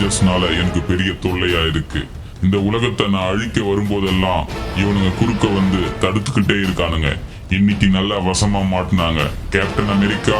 அவெஞ்சர்ஸ்னால எனக்கு பெரிய தொல்லையா இருக்கு. இந்த உலகத்தை நான் அழிக்க வரும்போதெல்லாம் இவனுங்க குறுக்க வந்து தடுத்துக்கிட்டே இருக்கானுங்க. இன்னைக்கு நல்லா வசமா மாட்டினாங்க. Captain America,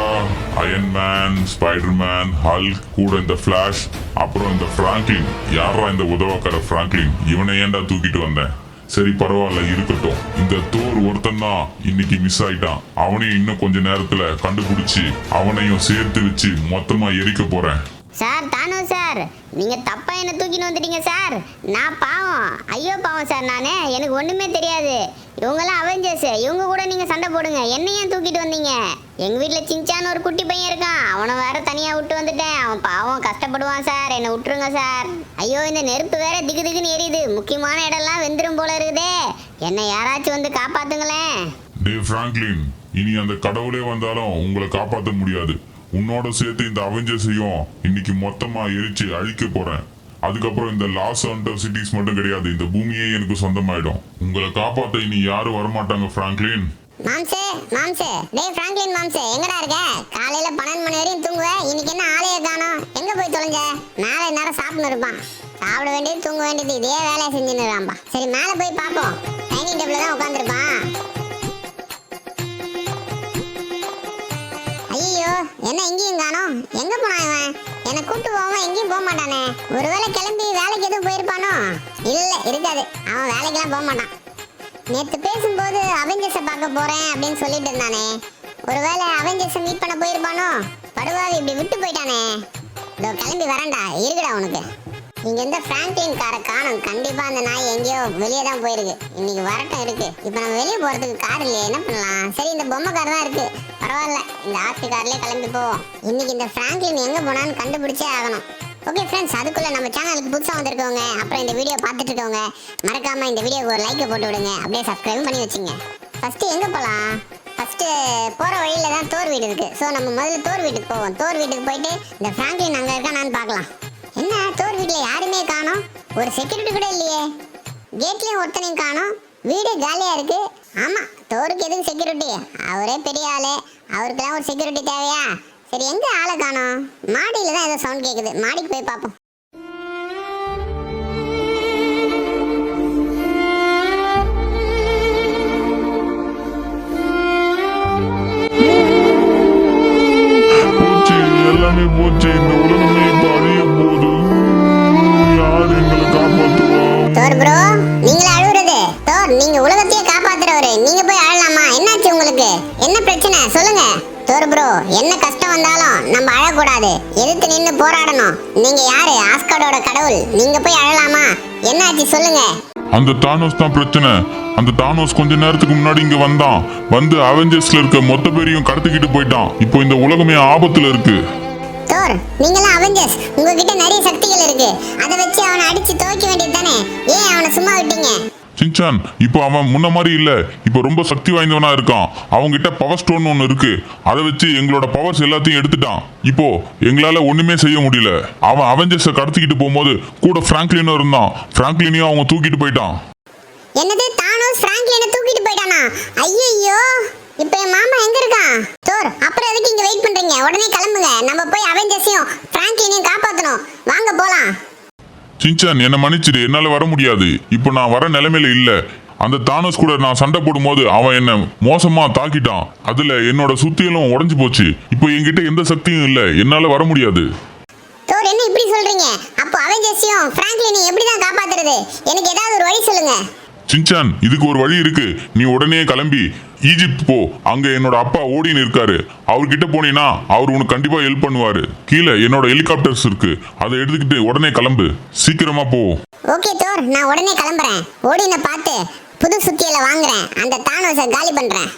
Iron Man, Spiderman, Hulk, கூட இந்த ஃபிளாஷ், அப்புறம் இந்த பிராங்க்லின். யாரா இந்த உதவக்கார பிராங்க்லின்? இவனை ஏன்டா தூக்கிட்டு வந்தேன்? சரி பரவாயில்ல, இருக்கட்டும். இந்த தோர் ஒருத்தன் தான் இன்னைக்கு மிஸ் ஆயிட்டான். அவனையும் இன்னும் கொஞ்ச நேரத்துல கண்டுபிடிச்சு அவனையும் சேர்த்து வச்சு மொத்தமா எரிக்க போறேன். சார் தானோஸ் சார், நீங்க தப்பா என்ன தூக்கிட்டு வந்துட்டீங்க சார். நான் பாவம், ஐயோ பாவம் சார். நானே எனக்கு ஒண்ணுமே தெரியாது. இவங்கெல்லாம் அவெஞ்சர்ஸ், இவங்க கூட நீங்க சண்டை போடுங்க. என்ன ஏன் தூக்கிட்டு வந்தீங்க? எங்க வீட்டுல சின்சான்னு ஒரு குட்டி பையன் இருக்கான். அவனை வேற தனியா விட்டு வந்துட்டேன். அவன் பாவம் கஷ்டப்படுவான் சார். என்னை விட்டுருங்க சார். ஐயோ இந்த நெருப்பு வேற திகு திகுன்னு எரியுது. முக்கியமான இடம்லாம் வெந்துரும் போல இருக்குதே. என்னை யாராச்சும் வந்து காப்பாத்துங்களேன். டே பிராங்க்லின், இனி அந்த கடவுளே வந்தாலும் உங்களை காப்பாற்ற முடியாது. உன்னோட சேர்த்து இந்த அவெஞ்சர்ஸையும் இன்னைக்கு மொத்தமா எரிச்சு அழிக்க போறேன். அதுக்கப்புறம் இந்த லாஸ் ஆண்டர் சிட்டிஸ் மட்டும் கிடையாது, இந்த பூமியே எனக்கு சொந்தமாயிடும். உங்களை காப்பாத்த இனி யாரும் வரமாட்டாங்க பிராங்க்லின். மாம்சே மாம்சே, டேய் பிராங்க்லின் மாம்சே, எங்கடா இருக்க? காலையில 12 மணி வரையும் தூங்குவ, இன்னைக்கு என்ன ஆளையே காணோம்? எங்க போய் தொலைஞ்ச? மேல நேரம் சாப்பிட்டு இருப்பான். சாப்பிட வேண்டியது தூங்க வேண்டியது இதே வேலையை செஞ்சுன்னு இருக்கான்பா. சரி மேல போய் பாப்போம். டைனிங் டேபிள்ல தான் உட்காந்துருப்பான். ஐயோ என்ன எங்கேயும் காணோம்? எங்க போனா இவன்? என்னை கூப்பிட்டு போவான், எங்கேயும் போக மாட்டானே. ஒருவேளை கிளம்பி வேலைக்கு எதுவும் போயிருப்பானோ? இல்ல இருக்காது, அவன் வேலைக்கெல்லாம் போக மாட்டான். நேற்று பேசும்போது அவெஞ்சர்ஸை பார்க்க போறேன் அப்படின்னு சொல்லிட்டு இருந்தானே. ஒருவேளை அவெஞ்சர்ஸை மீட் பண்ண போயிருப்பானோ? படுவாவி இப்படி விட்டு போயிட்டானே. இதோ கிளம்பி வரேன்டா, இருக்குடா உனக்கு. இங்க இந்த பிராங்க்லின் காரை காணும். கண்டிப்பா அந்த நாய் எங்கேயோ வெளியே தான் போயிருக்கு. இன்னைக்கு வரட்டும் இருக்கு. இப்போ நம்ம வெளியே போறதுக்கு கார் இல்லையே, என்ன பண்ணலாம்? சரி இந்த பொம்மை கார் தான் இருக்கு, பரவாயில்ல. இந்த ஆர்த்தி கார்லயே கிளம்பி போவோம். இன்னைக்கு இந்த பிராங்க்லின் எங்க போனான்னு கண்டுபிடிச்சே ஆகணும். ஓகே ஃப்ரெண்ட்ஸ், அதுக்குள்ள நம்ம சேனலுக்கு புதுசாக வந்திருக்கவங்க, அப்புறம் இந்த வீடியோ பார்த்துட்டு இருக்கவங்க, மறக்காம இந்த வீடியோக்கு ஒரு லைக்கை போட்டு விடுங்க. அப்படியே சப்ஸ்கிரைப் பண்ணி வச்சுங்க. ஃபர்ஸ்ட் எங்க போகலாம்? ஃபர்ஸ்ட் போற வழியில தான் தோர் வீடு இருக்கு. ஸோ நம்ம முதல்ல தோர் வீட்டுக்கு போவோம். தோர் வீட்டுக்கு போயிட்டு இந்த பிராங்க்லின் அங்கே இருக்கானான்னு பார்க்கலாம். என்ன தோர் வீட்டில் யாருமே காணோம்? ஒரு செக்யூரிட்டி கூட இல்லையே. கேட்லேயும் ஒருத்தனையும் காணோம். வீடு காலியாக இருக்கு. ஆமாம், தோருக்கு எதுக்கு செக்யூரிட்டி? அவரே பெரிய ஆளு, அவருக்கெல்லாம் ஒரு செக்யூரிட்டி தேவையா? சரி எங்கே ஆளை காணோம்? மாடியில் தான் ஏதோ சவுண்ட் கேட்குது. மாடிக்கு போய் பார்ப்போம். எல்லாமே போச்சு. இந்த உலகமே இப்ப அழிய போகுது. யார் எங்களை காப்பாத்துவோம்? தோர் ப்ரோ, நீங்களா அழுவுறது? தோர், நீங்க உலகத்தையே காப்பாத்துறவரு, நீங்க போய் அழலாமா? என்னாச்சு உங்களுக்கு? என்ன பிரச்சனை சொல்லுங்க. தோர் ப்ரோ, என்ன கஷ்டம் வந்தாலும் நம்ம அழக்கூடாது, எதிர்த்து நின்று போராடணும். நீங்க யாரு? ஆஸ்கார்டோட கடவுள். நீங்க போய் அழலாமா? என்னாச்சு சொல்லுங்க. அந்த தானோஸ் தான் பிரச்சனை. அந்த தானோஸ் கொஞ்ச நேரத்துக்கு முன்னாடி இங்க வந்தான். வந்து அவெஞ்சர்ஸ்ல இருக்க மொத்த பேரையும் கடத்திக்கிட்டு போயிட்டான். இப்போ இந்த உலகமே ஆபத்துல இருக்கு. தோர், நீங்களாம் அவெஞ்சர்ஸ், உங்ககிட்ட நிறைய சக்திகள் இருக்கு. அதை வச்சு அவனை அடிச்சு துவைக்க வேண்டியது தானே? ஏன் அவனை சும்மா விட்டீங்க? சின்சான், இப்போ அவன் முன்ன மாதிரி இல்ல. இப்போ ரொம்ப சக்தி வாய்ந்தவனா இருக்கான். அவங்கிட்ட பவர் ஸ்டோன் ஒன்று இருக்கு. அதை வச்சு எங்களோட பவர்ஸ் எல்லாத்தையும் எடுத்துட்டான். இப்போ எங்களால ஒண்ணுமே செய்ய முடியல. அவன் அவெஞ்சர்ஸை கடத்திக்கிட்டு போகும்போது கூட பிராங்க்லினும் இருந்தான். பிராங்க்லினையும் அவங்க தூக்கிட்டு போயிட்டான். என்னது, தானோஸ் பிராங்க்லினை தூக்கிட்டு போயிட்டானா? ஐயோ, இப்போ என் மாமா எங்க இருக்கான்? தோர், அப்புறம் எதுக்கு இங்க வெயிட் பண்றீங்க? உடனே கிளம்புங்க. நம்ம போய் அவெஞ்சர்ஸையும் பிராங்க்லினையும் காப்பாத்தணும். வாங்க போலாம். சின்சான், என்ன மன்னிச்சிடு, என்னால வர முடியாது. இப்போ நான் வர நிலைமையில இல்ல. அந்த தானோஸ் கூட நான் சண்டை போடும்போது அவன் என்ன மோசமா தாக்கிட்டான். அதுல என்னோட சுத்தியலும் உடைஞ்சு போச்சு. இப்போ என்கிட்ட எந்த சக்தியும் இல்ல, என்னால வர முடியாது. தோர், என்ன இப்படி சொல்றீங்க? அப்போ அவெஞ்சர்ஸையும் பிராங்க்லினையும் எப்படி தான் காப்பாத்துறது? எனக்கு ஏதாவது ஒரு வழி சொல்லுங்க. சின்சான், இதுக்கு ஒரு வழி இருக்கு. நீ உடனே கிளம்பி ஈஜிப்ட் போ. அங்க என்னோட அப்பா ஓடின்னு இருக்காரு. அவர்கிட்ட போனீங்கன்னா அவர் உனக்கு கண்டிப்பா ஹெல்ப் பண்ணுவாரு. கீழே என்னோட ஹெலிகாப்டர்ஸ் இருக்கு, அதை எடுத்துக்கிட்டு உடனே கிளம்பு. சீக்கிரமா போ. ஓகே தோர், நான் உடனே கிளம்புறேன். ஓடின பார்த்து புது சுத்தியில வாங்குறேன். அந்த தானோஸை காலி பண்றேன்.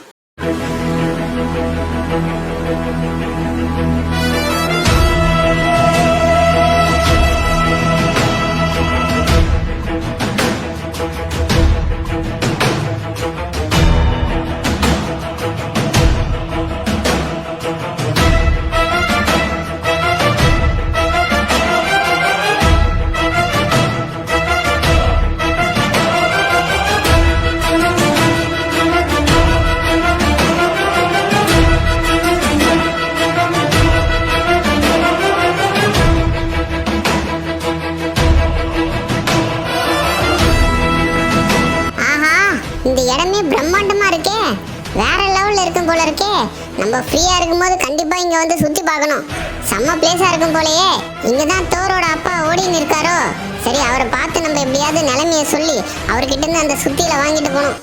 இடமே பிரம்மாண்டமா இருக்கே, வேற லெவல்ல இருக்கும் போல இருக்கே. நம்ம ஃப்ரீயா இருக்கும்போது கண்டிப்பா இங்க வந்து சுத்தி பார்க்கணும். செம்ம பிளேஸா இருக்கும் போலயே. இங்க தான் தோரோட அப்பா ஓடின்னு இருக்காரோ. சரி, அவரை பார்த்து நம்ம எப்படியாவது நிலைமைய சொல்லி அவர்கிட்ட இருந்து அந்த சுத்தியில வாங்கிட்டு போகணும்.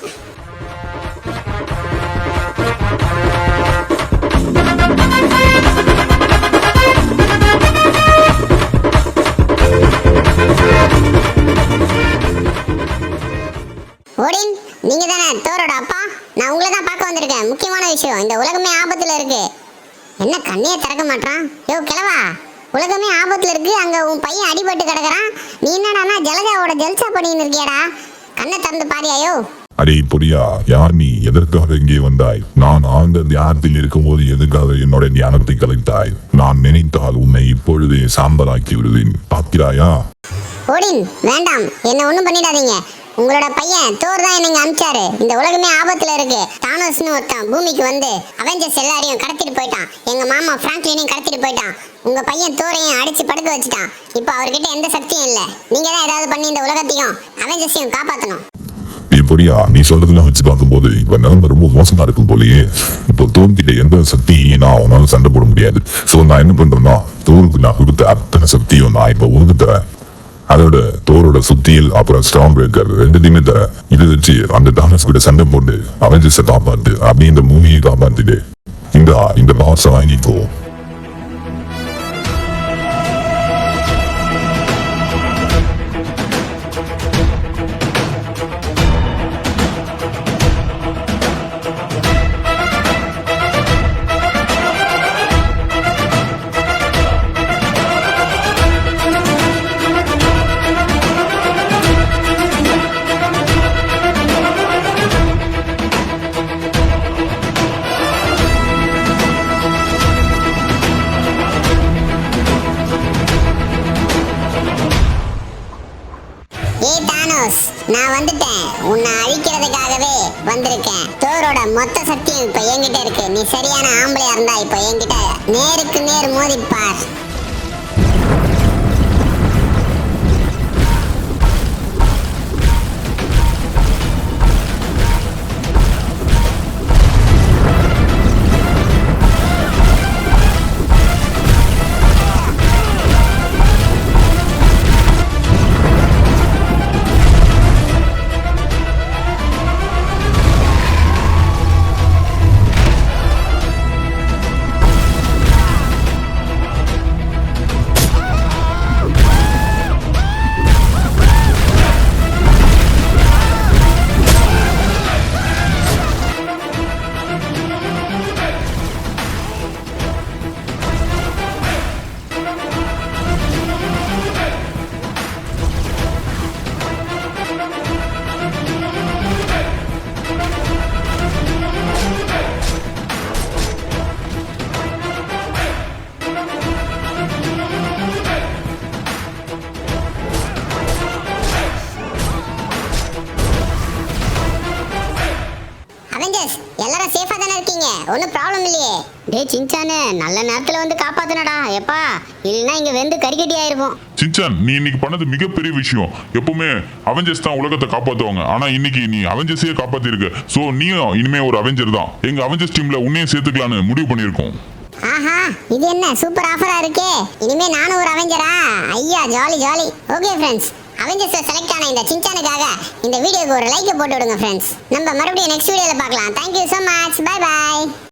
ஓடின், நீங்க தானே தோரோட அப்பா? நான் உங்களை தான் பார்க்க வந்திருக்கேன். முக்கியமான விஷயம், இந்த உலகமே ஆபத்துல இருக்கு. என்ன கண்ணையே திறக்க மாட்டான்? யோ கிழவா, உலகமே ஆபத்துல இருக்கு, அங்க உன் பையன் அடிபட்டு கிடக்குறான். நீ என்னடானா ஜலஜாவோட ஜல்சா பண்ணின்னு இருக்கியாடா? கண்ணை திறந்து பாரியாயோ. அடே பொடியா, யார் நீ? எதற்காக இங்கே வந்தாய்? நான் ஆழ்ந்த தியானத்தில் இருக்கும்போது எதுக்காக என்னோட தியானத்தை கலைத்தாய்? நான் நினைத்தால் உன்னை இப்பொழுதே சாம்பலாக்கி விடுவேன். பார்க்கிறாயா? ஓடின், வேண்டாம், என்ன ஒண்ணும் பண்ணிடாதீங்க. உங்களோட பையன் தோர் தான் என்னங்க அனுப்பிச்சாரு. இந்த உலகமே ஆபத்துல இருக்கு. தானோஸ்னு ஒருத்தன் பூமிக்கு வந்து அவெஞ்சர்ஸ் எல்லாரையும் கடத்திட்டு போயிட்டான். எங்க மாமா பிராங்க்லினையும் கடத்திட்டு போயிட்டான். உங்க பையன் தோரையும் அடிச்சு படுக்க வச்சுட்டான். இப்போ அவர்கிட்ட எந்த சக்தியும் இல்ல. நீங்க தான் ஏதாவது பண்ணி இந்த உலகத்தையும் அவெஞ்சர்ஸையும் காப்பாற்றணும். பொடியா, நீ சொல்றதெல்லாம் வச்சு பார்க்கும்போது இப்ப நிலைமை ரொம்ப மோசமா இருக்கும் போலயே. இப்போ தோர்கிட்ட எந்த சக்தியும் நான் உன்னால சண்டை போட முடியாது. சோ நான் என்ன பண்றேன்னா, தோருக்கு நான் கொடுத்த அத்தனை சக்தியும் நான் இப்போ உனக்கு தரேன். அதோட தோரோட சுத்தியில் அப்புறம் ஸ்ட்ராங் பிரேக்கர் ரெண்டுத்தையுமே தரேன். இதை வச்சு அந்த தானஸ் கிட்ட சண்டை போட்டு அவெஞ்சர்ஸை காப்பாத்து, அப்படி இந்த மூவியை காப்பாத்திட்டு இந்த பாஸை வாங்கிக்கோ. ஏய் தானோஸ், நான் வந்துட்டேன். உன்னை அழிக்கிறதுக்காகவே வந்திருக்கேன். தோரோட மொத்த சக்தியும் இப்ப என்கிட்ட இருக்கு. நீ சரியான ஆம்பளையா இருந்தா இப்ப என்கிட்ட நேருக்கு நேர் மோதிப்பார். அவெஞ்சர்ஸ் எல்லாரும் சேஃபா தானே இருக்கீங்க? ஒன்றும் ப்ராப்ளம் இல்லையே? டேய் சின்சானு, நல்ல நேரத்துல வந்து காப்பாத்துனடா எப்பா, இல்லைன்னா இங்க வெந்து கறிக்கட்டி ஆயிருப்போம். சின்சான், நீ இன்னைக்கு பண்ணது மிகப்பெரிய விஷயம். எப்பவுமே அவெஞ்சர்ஸ் தான் உலகத்தை காப்பாத்துவாங்க. ஆனா இன்னைக்கு நீ அவெஞ்சர்ஸையே காப்பாத்திருக்க. சோ நீயும் இனிமே ஒரு அவெஞ்சர் தான். எங்க அவெஞ்சர்ஸ் டீம்ல உன்னையும் சேர்த்துக்கலான்னு முடிவு பண்ணியிருக்கோம். ஆஹா, இது என்ன சூப்பர் ஆஃபரா இருக்கே. இனிமே நானும் ஒரு அவெஞ்சரா? ஐயா, ஜாலி ஜாலி. ஓகே ஃப்ரெண்ட்ஸ், அவெஞ்சர்ஸ்ல செலக்ட் ஆன இந்த சின்சானுக்காக இந்த வீடியோக்கு ஒரு லைக் போட்டு விடுங்க ஃப்ரெண்ட்ஸ். நம்ம மறுபடியும் நெக்ஸ்ட் வீடியோல பார்க்கலாம். Thank you so much. Bye bye.